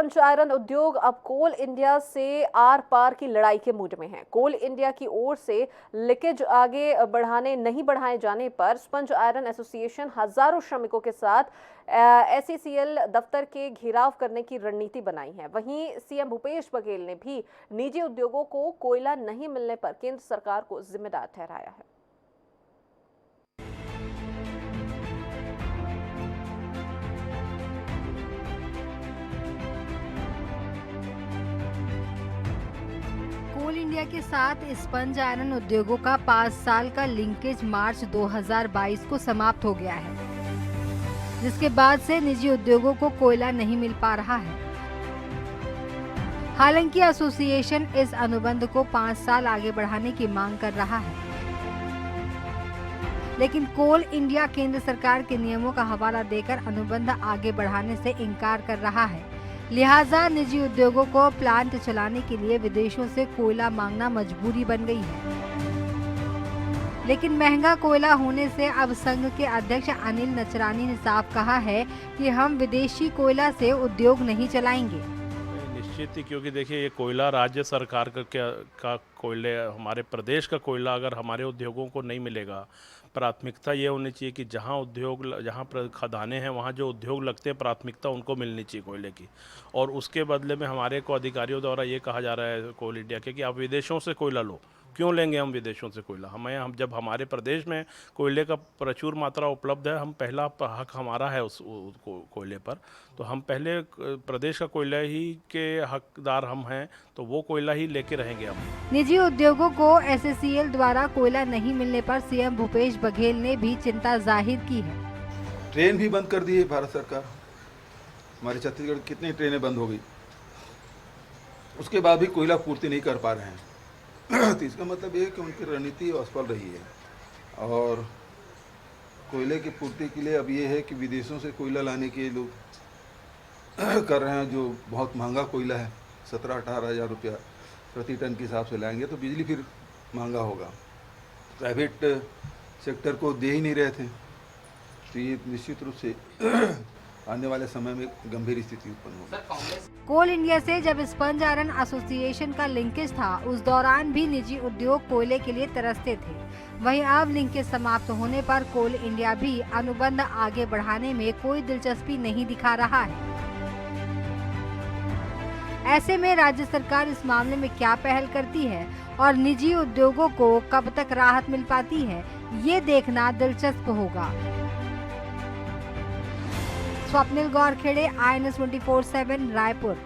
Sponge iron उद्योग अब कोल India से आर पार की लड़ाई के मूड में है। कोल इंडिया की ओर से लीकेज आगे नहीं बढ़ाए जाने पर स्पंज आयरन एसोसिएशन हजारों श्रमिकों के साथ SECL दफ्तर के घेराव करने की रणनीति बनाई है। वहीं सीएम भूपेश बघेल ने भी निजी उद्योगों को कोयला नहीं मिलने पर केंद्र सरकार को जिम्मेदार ठहराया है। कोल इंडिया के साथ स्पंज आयरन उद्योगों का 5 साल का लिंकेज मार्च 2022 को समाप्त हो गया है, जिसके बाद से निजी उद्योगों को कोयला नहीं मिल पा रहा है। हालांकि एसोसिएशन इस अनुबंध को 5 साल आगे बढ़ाने की मांग कर रहा है, लेकिन कोल इंडिया केंद्र सरकार के नियमों का हवाला देकर अनुबंध आगे बढ़ाने से इनकार कर रहा है। लिहाजा निजी उद्योगों को प्लांट चलाने के लिए विदेशों से कोयला मांगना मजबूरी बन गई है। लेकिन महंगा कोयला होने से अब संघ के अध्यक्ष अनिल नचरानी ने साफ कहा है कि हम विदेशी कोयला से उद्योग नहीं चलाएंगे। निश्चित ही, क्योंकि देखिए ये कोयला राज्य सरकार का कोयले, हमारे प्रदेश का कोयला अगर हमारे उद्योगों को नहीं मिलेगा, प्राथमिकता ये होनी चाहिए कि जहाँ खदानें हैं वहाँ जो उद्योग लगते हैं प्राथमिकता उनको मिलनी चाहिए कोयले की। और उसके बदले में हमारे को अधिकारियों द्वारा ये कहा जा रहा है कोल इंडिया के कि आप विदेशों से कोयला लो। क्यों लेंगे हम विदेशों से कोयला? हम जब हमारे प्रदेश में कोयले का प्रचुर मात्रा उपलब्ध है, हम पहला हक हमारा है उस कोयले पर, तो हम पहले प्रदेश का कोयला ही के हकदार हम हैं, तो वो कोयला ही लेके रहेंगे हम। निजी उद्योगों को SECL द्वारा कोयला नहीं मिलने पर सीएम भूपेश बघेल ने भी चिंता जाहिर की है। ट्रेन भी बंद कर दी है भारत सरकार। हमारे छत्तीसगढ़ कितनी ट्रेनें बंद हो गई, उसके बाद भी कोयला पूर्ति नहीं कर पा रहे हैं। तो इसका मतलब ये है कि उनकी रणनीति असफल रही है और कोयले की पूर्ति के लिए अब ये है कि विदेशों से कोयला लाने के लोग कर रहे हैं, जो बहुत महंगा कोयला है। 17-18 हज़ार रुपया प्रति टन के हिसाब से लाएंगे तो बिजली फिर महंगा होगा। प्राइवेट सेक्टर को दे ही नहीं रहे थे, तो ये निश्चित रूप से आने वाले समय में गंभीर स्थिति उत्पन्न होगी। कोल इंडिया से जब स्पंज आयरन एसोसिएशन का लिंकेज था, उस दौरान भी निजी उद्योग कोयले के लिए तरसते थे। वहीं अब लिंकेज समाप्त होने पर कोल इंडिया भी अनुबंध आगे बढ़ाने में कोई दिलचस्पी नहीं दिखा रहा है। ऐसे में राज्य सरकार इस मामले में क्या पहल करती है और निजी उद्योगों को कब तक राहत मिल पाती है, ये देखना दिलचस्प होगा। स्वप्निल गौरखेड़े, INS 24/7 रायपुर।